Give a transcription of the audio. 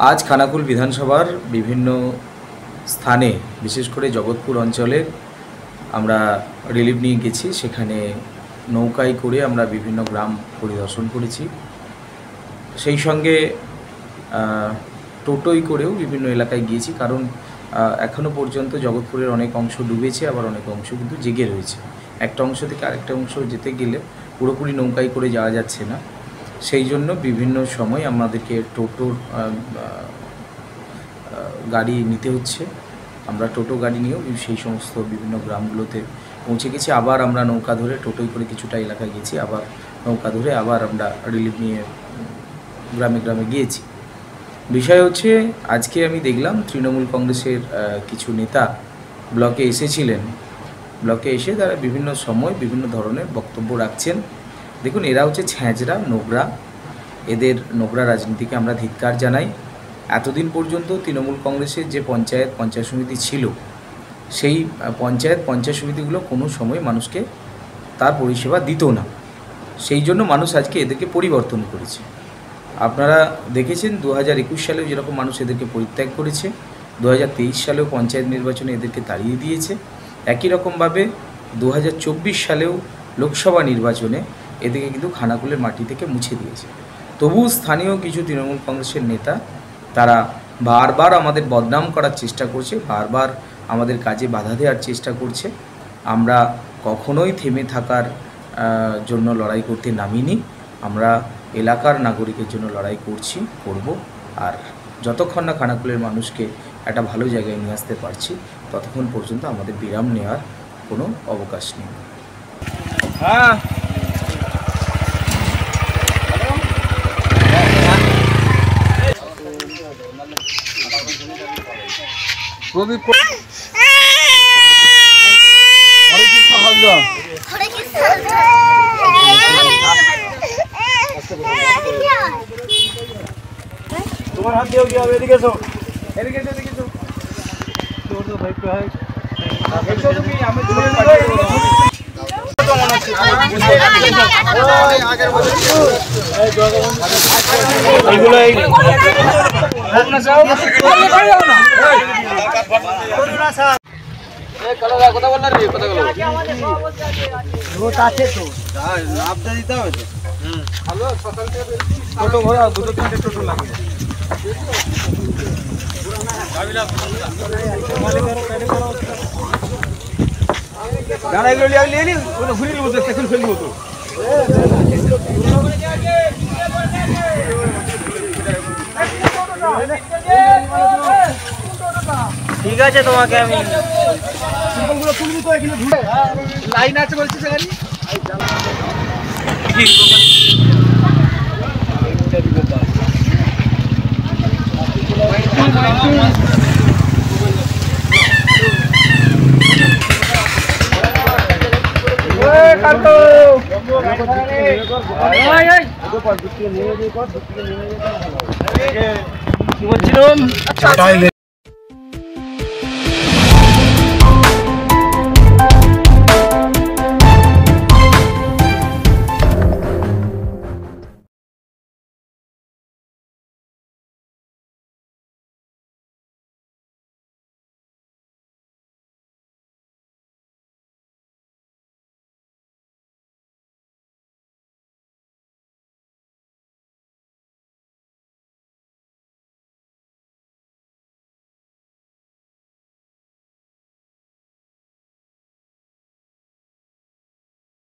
आज खानाकुल विधानसभार विभिन्न स्थाने विशेष করে জগৎপুর অঞ্চলে আমরা রিলিফ নিয়ে গেছি। সেখানে নৌকায় করে আমরা বিভিন্ন গ্রাম পরিদর্শন করেছি, সেই সঙ্গে টোটোই করেও বিভিন্ন এলাকায় গিয়েছি। কারণ এখনও পর্যন্ত জগৎপুরের অনেক অংশ ডুবেছে, আবার অনেক অংশ কিন্তু জেগে রয়েছে। একটা অংশ থেকে আরেকটা অংশ যেতে গেলে পুরোপুরি নৌকায় করে যাওয়া যাচ্ছে না, সেই জন্য বিভিন্ন সময় আমাদেরকে টোটোর গাড়ি নিতে হচ্ছে। আমরা টোটো গাড়ি নিয়েও সেই সমস্ত বিভিন্ন গ্রামগুলোতে পৌঁছে গেছি। আবার আমরা নৌকা ধরে টোটোই করে কিছুটা এলাকায় গেছি, আবার নৌকা ধরে আবার আমরা রিলিফ নিয়ে গ্রামে গ্রামে গিয়েছি। বিষয় হচ্ছে, আজকে আমি দেখলাম তৃণমূল কংগ্রেসের কিছু নেতা ব্লকে এসেছিলেন। ব্লকে এসে তারা বিভিন্ন সময় বিভিন্ন ধরনের বক্তব্য রাখছেন। দেখুন, এরা হচ্ছে ছ্যাঁচড়া, নোংরা। এদের নোংরা রাজনীতিকে আমরা ধিক্কার জানাই। এতদিন পর্যন্ত তৃণমূল কংগ্রেসের যে পঞ্চায়েত সমিতি ছিল, সেই পঞ্চায়েত সমিতিগুলো কোনো সময় মানুষকে তার পরিষেবা দিত না। সেই জন্য মানুষ আজকে এদেরকে পরিবর্তন করেছে। আপনারা দেখেছেন 2021 সালেও যেরকম মানুষ এদেরকে পরিত্যাগ করেছে, 2023 সালেও পঞ্চায়েত নির্বাচনে এদেরকে তাড়িয়ে দিয়েছে। একই রকমভাবে 2024 সালেও লোকসভা নির্বাচনে এদেরকে কিন্তু খানাকুলের মাটি থেকে মুছে দিয়েছে। তবু স্থানীয় কিছু তৃণমূল কংগ্রেসের নেতা তারা বারবার আমাদের বদনাম করার চেষ্টা করছে, বারবার আমাদের কাজে বাধা দেওয়ার চেষ্টা করছে। আমরা কখনোই থেমে থাকার জন্য লড়াই করতে নামিনি। আমরা এলাকার নাগরিকের জন্য লড়াই করব। আর যতক্ষণ না খানাকুলের মানুষকে একটা ভালো জায়গায় নিয়ে আসতে পারছি, ততক্ষণ পর্যন্ত আমাদের বিরাম নেওয়ার কোনো অবকাশ নেই। হ্যাঁ, তোমার হাত দিয়েও কি হবে? এদিকে এসো, এদিকে এসো, এদিকে এসো। তোর তো ভাই প্রায় এসো তুমি, আমি তোমার পাঠিয়ে দেব। তো মনে হচ্ছে ওই আগের বছর এই এইগুলো এই হোক না যাও, এই যাও না, এই না স্যার, এই কলরা কথা বল না রে, কথা বল। রোড আছে তো, লাভটা দিতে হবে তো। হ্যালো, সকাল থেকে টোটো ভরা, দুটো তিনটে টোটো লাগে। গাড়ি এগুলো নিয়ে নি, ওটা ঘুরিয়ে নেবো তো, এখন ফেলে নেবো তো। ঠিক আছে, তোমাকে আমি তুলবি তো, এখানে ঘুরে লাইন আছে বলছি সেখানে। কি বলছিলাম?